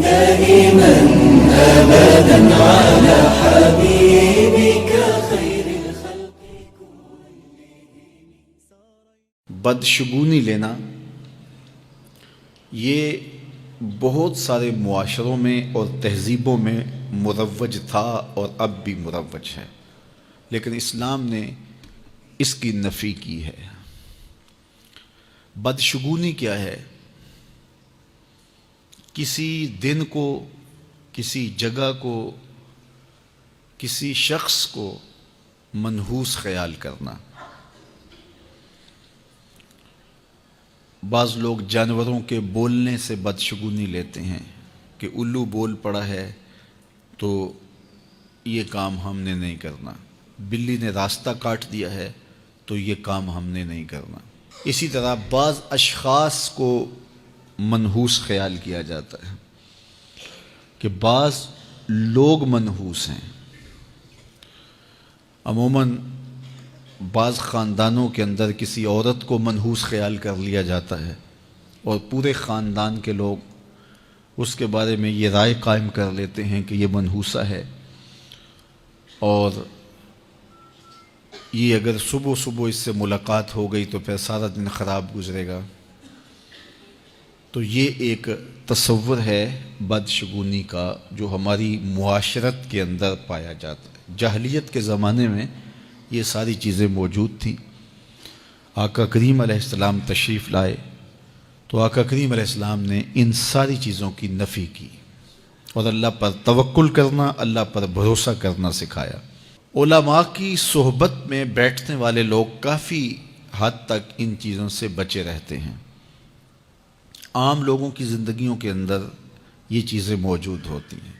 دائما أبدا على حبيبك خير الخلق بدشگونی لینا یہ بہت سارے معاشروں میں اور تہذیبوں میں مروج تھا اور اب بھی مروج ہے، لیکن اسلام نے اس کی نفی کی ہے۔ بدشگونی کیا ہے؟ کسی دن کو، کسی جگہ کو، کسی شخص کو منحوس خیال کرنا۔ بعض لوگ جانوروں کے بولنے سے بدشگونی لیتے ہیں کہ الو بول پڑا ہے تو یہ کام ہم نے نہیں کرنا، بلی نے راستہ کاٹ دیا ہے تو یہ کام ہم نے نہیں کرنا۔ اسی طرح بعض اشخاص کو منحوس خیال کیا جاتا ہے کہ بعض لوگ منحوس ہیں۔ عموماً بعض خاندانوں کے اندر کسی عورت کو منحوس خیال کر لیا جاتا ہے اور پورے خاندان کے لوگ اس کے بارے میں یہ رائے قائم کر لیتے ہیں کہ یہ منحوسہ ہے، اور یہ اگر صبح صبح اس سے ملاقات ہو گئی تو پھر سارا دن خراب گزرے گا۔ تو یہ ایک تصور ہے بدشگونی کا جو ہماری معاشرت کے اندر پایا جاتا ہے۔ جاہلیت کے زمانے میں یہ ساری چیزیں موجود تھیں۔ آقا کریم علیہ السلام تشریف لائے تو آقا کریم علیہ السلام نے ان ساری چیزوں کی نفی کی اور اللہ پر توکل کرنا، اللہ پر بھروسہ کرنا سکھایا۔ علماء کی صحبت میں بیٹھنے والے لوگ کافی حد تک ان چیزوں سے بچے رہتے ہیں۔ عام لوگوں کی زندگیوں کے اندر یہ چیزیں موجود ہوتی ہیں۔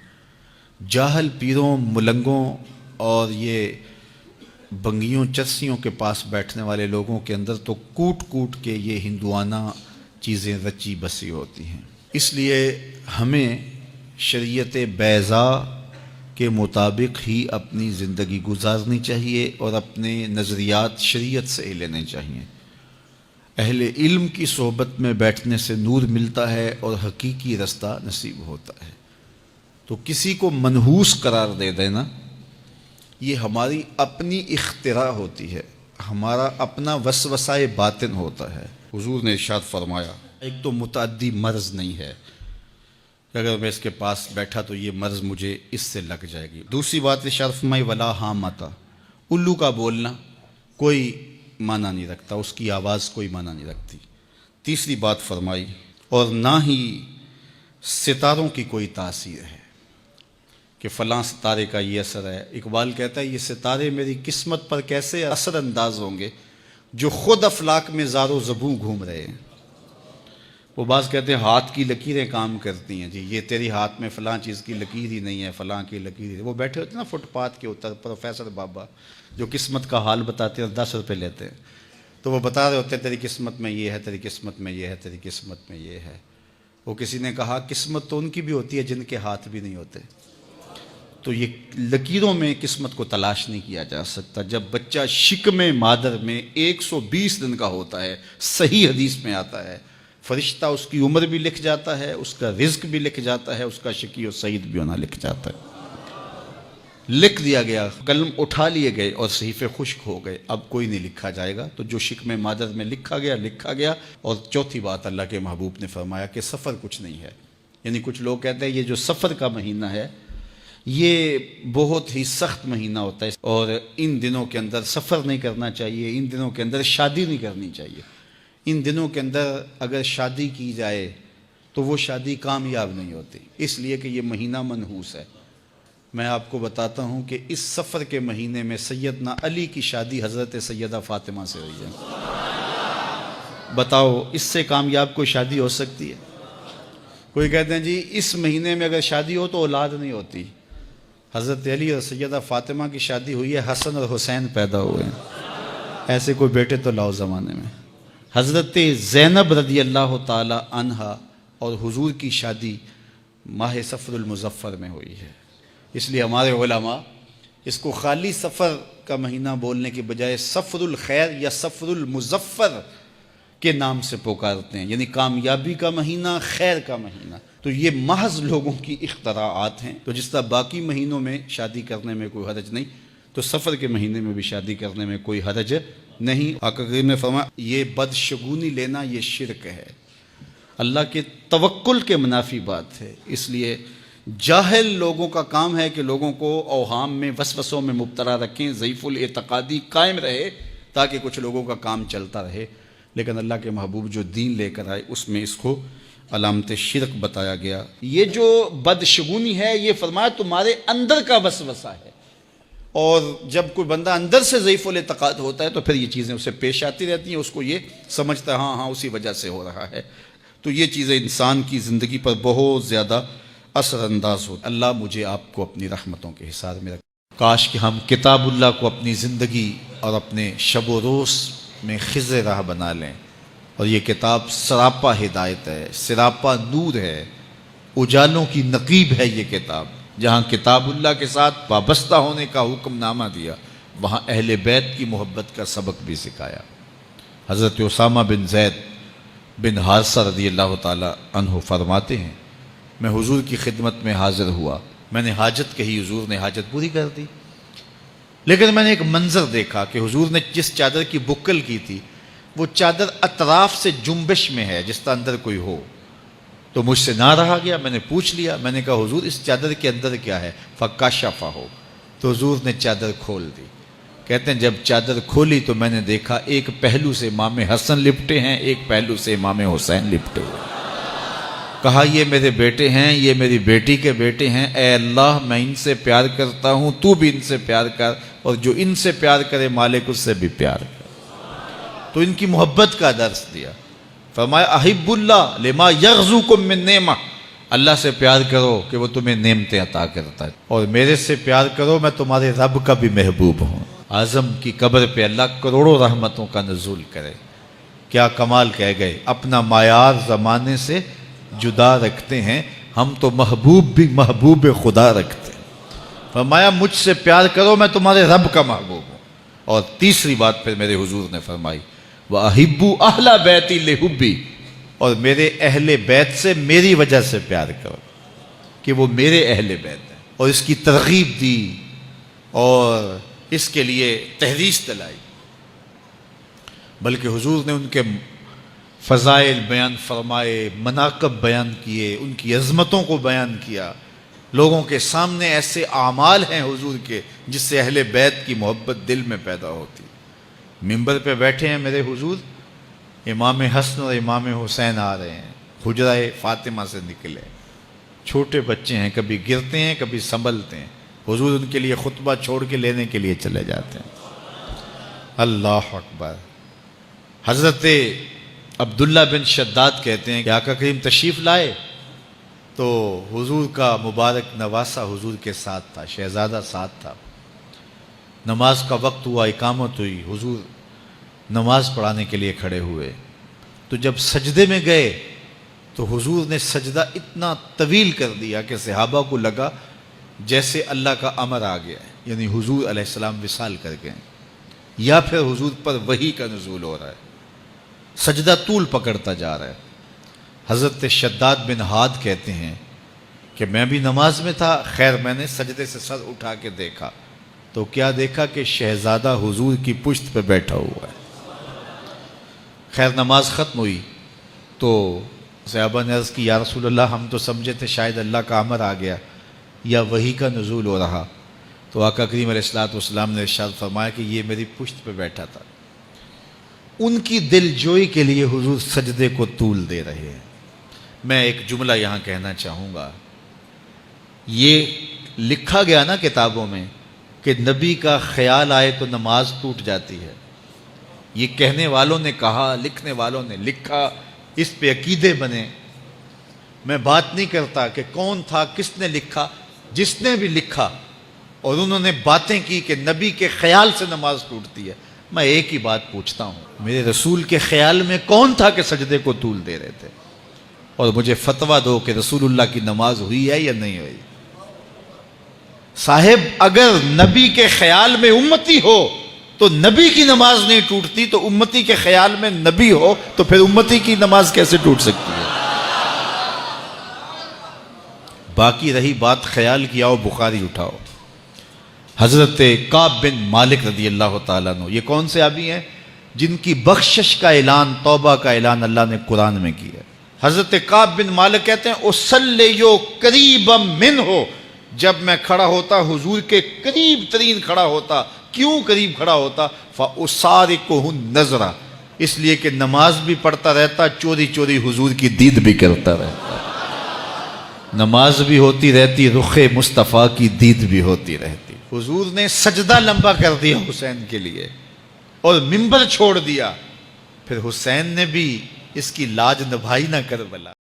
جاہل پیروں، ملنگوں اور یہ بنگیوں چرسیوں کے پاس بیٹھنے والے لوگوں کے اندر تو کوٹ کوٹ کے یہ ہندوانہ چیزیں رچی بسی ہوتی ہیں۔ اس لیے ہمیں شریعت بیضاء کے مطابق ہی اپنی زندگی گزارنی چاہیے اور اپنے نظریات شریعت سے ہی لینے چاہیے۔ اہل علم کی صحبت میں بیٹھنے سے نور ملتا ہے اور حقیقی رستہ نصیب ہوتا ہے۔ تو کسی کو منحوس قرار دے دینا یہ ہماری اپنی اختراع ہوتی ہے، ہمارا اپنا وسوسہ باطن ہوتا ہے۔ حضور نے ارشاد فرمایا ایک تو متعدی مرض نہیں ہے کہ اگر میں اس کے پاس بیٹھا تو یہ مرض مجھے اس سے لگ جائے گی۔ دوسری بات ارشاد فرمائی ولا حامتا، الو کا بولنا کوئی معنی نہیں رکھتا، اس کی آواز کوئی معنی نہیں رکھتی۔ تیسری بات فرمائی اور نہ ہی ستاروں کی کوئی تاثیر ہے کہ فلاں ستارے کا یہ اثر ہے۔ اقبال کہتا ہے یہ ستارے میری قسمت پر کیسے اثر انداز ہوں گے جو خود افلاک میں زار و زبوں گھوم رہے ہیں۔ وہ بعض کہتے ہیں ہاتھ کی لکیریں کام کرتی ہیں، جی یہ تیری ہاتھ میں فلاں چیز کی لکیر ہی نہیں ہے، فلاں کی لکیر ہی۔ وہ بیٹھے ہوتے ہیں نا فٹ پاتھ کے اوپر پروفیسر بابا جو قسمت کا حال بتاتے ہیں اور 10 روپے لیتے ہیں، تو وہ بتا رہے ہوتے ہیں تیری قسمت میں یہ ہے، تیری قسمت میں یہ ہے، تیری قسمت میں یہ ہے۔ وہ کسی نے کہا قسمت تو ان کی بھی ہوتی ہے جن کے ہاتھ بھی نہیں ہوتے۔ تو یہ لکیروں میں قسمت کو تلاش نہیں کیا جا سکتا۔ جب بچہ شکم مادر میں 120 دن کا ہوتا ہے، صحیح حدیث میں آتا ہے، فرشتہ اس کی عمر بھی لکھ جاتا ہے، اس کا رزق بھی لکھ جاتا ہے، اس کا شقی و سعید بھی ہونا لکھ جاتا ہے۔ لکھ دیا گیا، قلم اٹھا لیے گئے اور صحیفے خشک ہو گئے، اب کوئی نہیں لکھا جائے گا۔ تو جو شکم مادر میں لکھا گیا۔ اور چوتھی بات اللہ کے محبوب نے فرمایا کہ سفر کچھ نہیں ہے۔ یعنی کچھ لوگ کہتے ہیں یہ جو سفر کا مہینہ ہے یہ بہت ہی سخت مہینہ ہوتا ہے اور ان دنوں کے اندر سفر نہیں کرنا چاہیے، ان دنوں کے اندر شادی نہیں کرنی چاہیے، ان دنوں کے اندر اگر شادی کی جائے تو وہ شادی کامیاب نہیں ہوتی، اس لیے کہ یہ مہینہ منحوس ہے۔ میں آپ کو بتاتا ہوں کہ اس سفر کے مہینے میں سیدنا علی کی شادی حضرت سیدہ فاطمہ سے ہوئی ہے۔ بتاؤ اس سے کامیاب کوئی شادی ہو سکتی ہے؟ کوئی کہتے ہیں جی اس مہینے میں اگر شادی ہو تو اولاد نہیں ہوتی۔ حضرت علی اور سیدہ فاطمہ کی شادی ہوئی ہے، حسن اور حسین پیدا ہوئے ہیں، ایسے کوئی بیٹے تو لاؤ زمانے میں۔ حضرت زینب رضی اللہ تعالی عنہا اور حضور کی شادی ماہ صفر المظفر میں ہوئی ہے۔ اس لیے ہمارے علماء اس کو خالی سفر کا مہینہ بولنے کے بجائے صفر الخیر یا صفر المظفر کے نام سے پکارتے ہیں، یعنی کامیابی کا مہینہ، خیر کا مہینہ۔ تو یہ محض لوگوں کی اختراعات ہیں. تو جس طرح باقی مہینوں میں شادی کرنے میں کوئی حرج نہیں، تو سفر کے مہینے میں بھی شادی کرنے میں کوئی حرج نہیں. آقا کریم نے فرمایا یہ بدشگونی لینا یہ شرک ہے، اللہ کے توکل کے منافی بات ہے. اس لیے جاہل لوگوں کا کام ہے کہ لوگوں کو اوہام میں وسوسوں میں مبتلا رکھیں، ضعیف الاعتقادی قائم رہے تاکہ کچھ لوگوں کا کام چلتا رہے. لیکن اللہ کے محبوب جو دین لے کر آئے اس میں اس کو علامت شرک بتایا گیا. یہ جو بدشگونی ہے یہ فرمایا تمہارے اندر کا وسوسہ ہے، اور جب کوئی بندہ اندر سے ضعیف الاعتقاد ہوتا ہے تو پھر یہ چیزیں اسے پیش آتی رہتی ہیں، اس کو یہ سمجھتا ہے ہاں اسی وجہ سے ہو رہا ہے. تو یہ چیزیں انسان کی زندگی پر بہت زیادہ اثر انداز ہوتی. اللہ مجھے آپ کو اپنی رحمتوں کے حصار میں رکھے. کاش کہ ہم کتاب اللہ کو اپنی زندگی اور اپنے شب و روز میں خضر راہ بنا لیں. اور یہ کتاب سراپا ہدایت ہے، سراپا نور ہے، اجالوں کی نقیب ہے. یہ کتاب جہاں کتاب اللہ کے ساتھ وابستہ ہونے کا حکم نامہ دیا، وہاں اہل بیت کی محبت کا سبق بھی سکھایا. حضرت اسامہ بن زید بن حارثہ رضی اللہ تعالی عنہ فرماتے ہیں میں حضور کی خدمت میں حاضر ہوا، میں نے حاجت کہی، حضور نے حاجت پوری کر دی. لیکن میں نے ایک منظر دیکھا کہ حضور نے جس چادر کی بکل کی تھی وہ چادر اطراف سے جنبش میں ہے جس طرح اندر کوئی ہو. تو مجھ سے نہ رہا گیا، میں نے پوچھ لیا، میں نے کہا حضور اس چادر کے اندر کیا ہے؟ فکشفہ ہو، تو حضور نے چادر کھول دی. کہتے ہیں جب چادر کھولی تو میں نے دیکھا ایک پہلو سے امام حسن لپٹے ہیں، ایک پہلو سے امام حسین لپٹے ہوئے. کہا یہ میرے بیٹے ہیں، یہ میری بیٹی کے بیٹے ہیں، اے اللہ میں ان سے پیار کرتا ہوں، تو بھی ان سے پیار کر، اور جو ان سے پیار کرے مالک اس سے بھی پیار کر. تو ان کی محبت کا درس دیا. فرمایا احب اللہ لما یغزوکم من نعمہ، اللہ سے پیار کرو کہ وہ تمہیں نعمتیں عطا کرتا ہے، اور میرے سے پیار کرو میں تمہارے رب کا بھی محبوب ہوں. اعظم کی قبر پہ اللہ کروڑوں رحمتوں کا نزول کرے. کیا کمال کہہ گئے، اپنا معیار زمانے سے جدا رکھتے ہیں، ہم تو محبوب بھی محبوب خدا رکھتے ہیں. فرمایا مجھ سے پیار کرو میں تمہارے رب کا محبوب ہوں. اور تیسری بات پھر میرے حضور نے فرمائی وَأَحِبُّ أَهْلَ بَيْتِي لِحُبِّي، اور میرے اہل بیت سے میری وجہ سے پیار کرو کہ وہ میرے اہل بیت ہیں. اور اس کی ترغیب دی اور اس کے لیے تحریص دلائی. بلکہ حضور نے ان کے فضائل بیان فرمائے، مناقب بیان کیے، ان کی عظمتوں کو بیان کیا. لوگوں کے سامنے ایسے اعمال ہیں حضور کے جس سے اہل بیت کی محبت دل میں پیدا ہوتی. ممبر پہ بیٹھے ہیں میرے حضور، امام حسن اور امام حسین آ رہے ہیں، حجرہ فاطمہ سے نکلے، چھوٹے بچے ہیں، کبھی گرتے ہیں کبھی سنبھلتے ہیں. حضور ان کے لیے خطبہ چھوڑ کے لینے کے لیے چلے جاتے ہیں. اللہ اکبر. حضرت عبداللہ بن شداد کہتے ہیں کہ آقا کریم تشریف لائے تو حضور کا مبارک نواسہ حضور کے ساتھ تھا، شہزادہ ساتھ تھا. نماز کا وقت ہوا، اقامت ہوئی، حضور نماز پڑھانے کے لیے کھڑے ہوئے. تو جب سجدے میں گئے تو حضور نے سجدہ اتنا طویل کر دیا کہ صحابہ کو لگا جیسے اللہ کا امر آ گیا ہے، یعنی حضور علیہ السلام وصال کر گئے یا پھر حضور پر وحی کا نزول ہو رہا ہے. سجدہ طول پکڑتا جا رہا ہے. حضرت شداد بن حاد کہتے ہیں کہ میں بھی نماز میں تھا، خیر میں نے سجدے سے سر اٹھا کے دیکھا تو کیا دیکھا کہ شہزادہ حضور کی پشت پہ بیٹھا ہوا ہے. خیر نماز ختم ہوئی تو صحابہ نے عرض کی یا رسول اللہ ہم تو سمجھے تھے شاید اللہ کا امر آ گیا یا وحی کا نزول ہو رہا. تو آقا کریم علیہ الصلوۃ والسلام نے ارشاد فرمایا کہ یہ میری پشت پہ بیٹھا تھا. ان کی دل جوئی کے لیے حضور سجدے کو طول دے رہے ہیں. میں ایک جملہ یہاں کہنا چاہوں گا، یہ لکھا گیا نا کتابوں میں کہ نبی کا خیال آئے تو نماز ٹوٹ جاتی ہے. یہ کہنے والوں نے کہا، لکھنے والوں نے لکھا، اس پہ عقیدے بنے. میں بات نہیں کرتا کہ کون تھا، کس نے لکھا. جس نے بھی لکھا اور انہوں نے باتیں کی کہ نبی کے خیال سے نماز ٹوٹتی ہے، میں ایک ہی بات پوچھتا ہوں، میرے رسول کے خیال میں کون تھا کہ سجدے کو طول دے رہے تھے؟ اور مجھے فتویٰ دو کہ رسول اللہ کی نماز ہوئی ہے یا نہیں ہوئی. صاحب اگر نبی کے خیال میں امتی ہو تو نبی کی نماز نہیں ٹوٹتی، تو امتی کے خیال میں نبی ہو تو پھر امتی کی نماز کیسے ٹوٹ سکتی ہے؟ باقی رہی بات خیال کی، آؤ بخاری اٹھاؤ، حضرت کعب بن مالک رضی اللہ تعالیٰ عنہ، یہ کون سے صحابی ہیں جن کی بخشش کا اعلان، توبہ کا اعلان اللہ نے قرآن میں کیا ہے۔ حضرت کعب بن مالک کہتے ہیں اصلیو قریبا منہ، جب میں کھڑا ہوتا حضور کے قریب ترین کھڑا ہوتا۔ کیوں قریب کھڑا ہوتا؟ فَأُسَارِقُهُ النَّظْرَ، اس لیے کہ نماز بھی پڑھتا رہتا، چوری چوری حضور کی دید بھی کرتا رہتا، نماز بھی ہوتی رہتی، رخ مصطفیٰ کی دید بھی ہوتی رہتی۔ حضور نے سجدہ لمبا کر دیا حسین کے لیے اور منبر چھوڑ دیا، پھر حسین نے بھی اس کی لاج نبھائی نہ کربلا۔